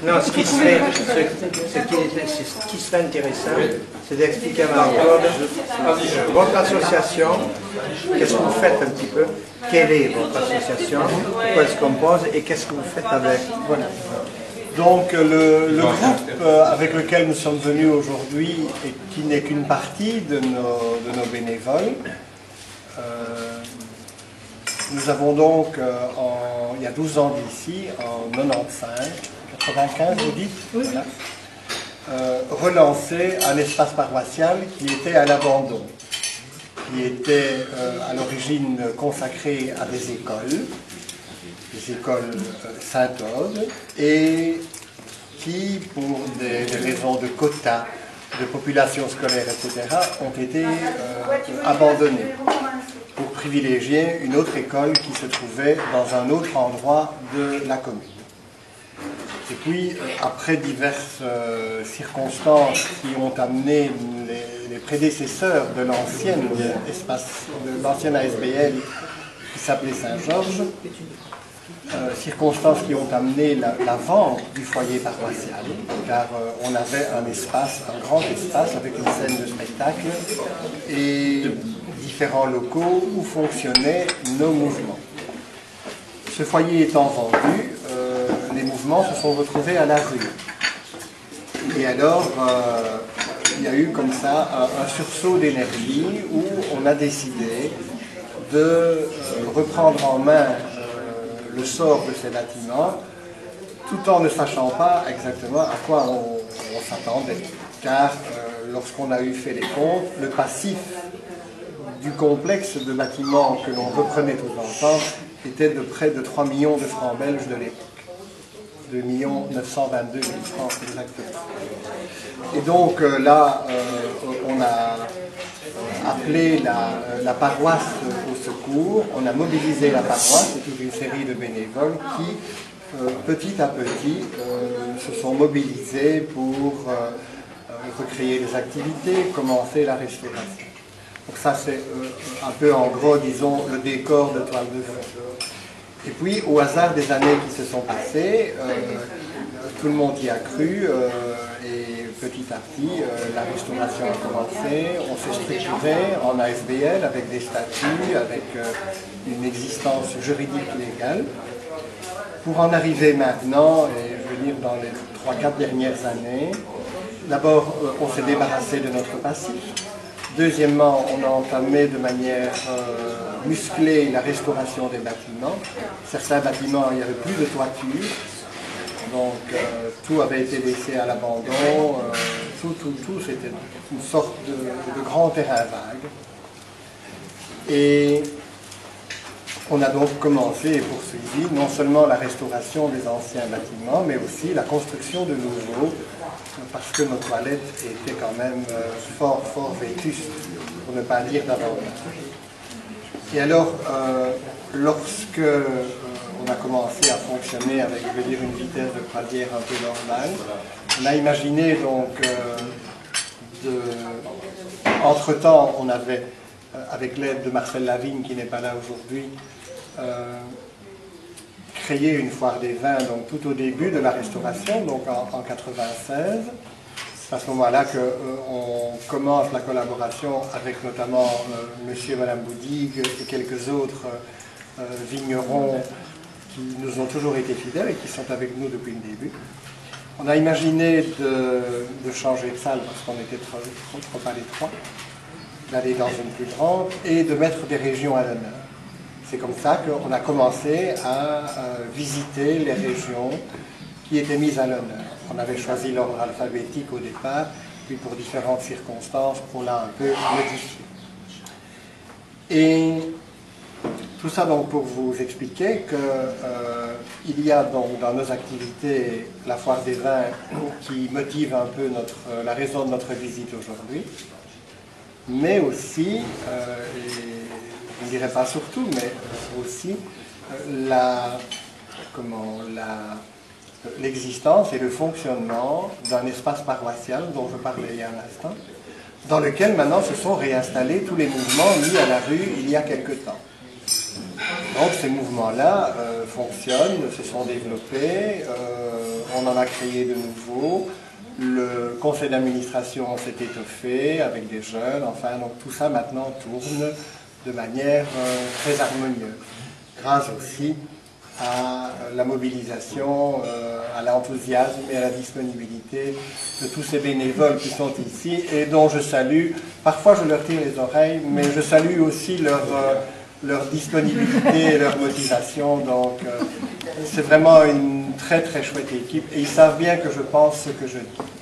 Non, ce qui serait intéressant, c'est d'expliquer à Marc-Claude votre association, qu'est-ce que vous faites un petit peu, quelle est votre association, pourquoi elle se compose et qu'est-ce que vous faites avec. Voilà. Donc le groupe avec lequel nous sommes venus aujourd'hui et qui n'est qu'une partie de nos bénévoles, nous avons donc, il y a 12 ans d'ici, en 95, vous dites, oui. Voilà, relancé un espace paroissial qui était à l'abandon, qui était à l'origine consacré à des écoles Saint-Aude, et qui, pour des raisons de quotas, de population scolaire, etc., ont été abandonnées pour privilégier une autre école qui se trouvait dans un autre endroit de la commune. Et puis, après diverses circonstances qui ont amené les prédécesseurs de l'ancienne ASBL qui s'appelait Saint-Georges, circonstances qui ont amené la vente du foyer paroissial, car on avait un grand espace avec une scène de spectacle et différents locaux où fonctionnaient nos mouvements. Ce foyer étant vendu, les mouvements se sont retrouvés à la rue. Et alors, il y a eu comme ça un sursaut d'énergie où on a décidé de reprendre en main le sort de ces bâtiments, tout en ne sachant pas exactement à quoi on s'attendait. Car lorsqu'on a fait les comptes, le passif du complexe de bâtiments que l'on reprenait tout ensemble était de près de 3 millions de francs belges de l'époque. 2 922 000 francs exactement. Et donc là, on a appelé la paroisse au secours, on a mobilisé la paroisse et toute une série de bénévoles qui, petit à petit, se sont mobilisés pour recréer des activités, commencer la restauration. Donc ça c'est un peu en gros, disons, le décor de Toile de Feu. Et puis, au hasard des années qui se sont passées, tout le monde y a cru et petit à petit, la restauration a commencé, on s'est structuré en ASBL avec des statuts, avec une existence juridique légale, pour en arriver maintenant, et je veux dire dans les 3-4 dernières années, d'abord on s'est débarrassé de notre passif. Deuxièmement, on a entamé de manière musclée la restauration des bâtiments. Certains bâtiments, il n'y avait plus de toiture, donc tout avait été laissé à l'abandon, tout, c'était une sorte de grand terrain vague. Et on a donc commencé et poursuivi non seulement la restauration des anciens bâtiments, mais aussi la construction de nouveaux, parce que nos toilettes étaient quand même fort vétustes, pour ne pas dire davantage. Et alors, lorsque on a commencé à fonctionner avec, je veux dire, une vitesse de croisière un peu normale, on a imaginé donc, entre-temps, on avait, avec l'aide de Marcel Lavigne, qui n'est pas là aujourd'hui, créé une foire des vins donc tout au début de la restauration, donc en 96. C'est à ce moment-là qu'on commence la collaboration avec notamment monsieur et madame Boudigue et quelques autres vignerons qui nous ont toujours été fidèles et qui sont avec nous depuis le début. On a imaginé de changer de salle parce qu'on était trop à l'étroit, d'aller dans une plus grande et de mettre des régions à l'honneur. C'est comme ça qu'on a commencé à visiter les régions qui étaient mises à l'honneur. On avait choisi l'ordre alphabétique au départ, puis pour différentes circonstances, on l'a un peu modifié. Et tout ça donc pour vous expliquer qu'il y a donc dans nos activités la foire des vins qui motive un peu la raison de notre visite aujourd'hui, mais aussi, je ne dirais pas surtout, mais aussi l'existence et le fonctionnement d'un espace paroissial dont je parlais il y a un instant, dans lequel maintenant se sont réinstallés tous les mouvements mis à la rue il y a quelque temps. Donc ces mouvements-là fonctionnent, se sont développés, on en a créé de nouveaux. Le conseil d'administration s'est étoffé avec des jeunes, enfin, donc tout ça maintenant tourne de manière très harmonieuse, grâce aussi à la mobilisation, à l'enthousiasme et à la disponibilité de tous ces bénévoles qui sont ici et dont je salue, parfois je leur tire les oreilles, mais je salue aussi leur disponibilité et leur motivation. Donc c'est vraiment une très très chouette équipe et ils savent bien que je pense ce que je dis.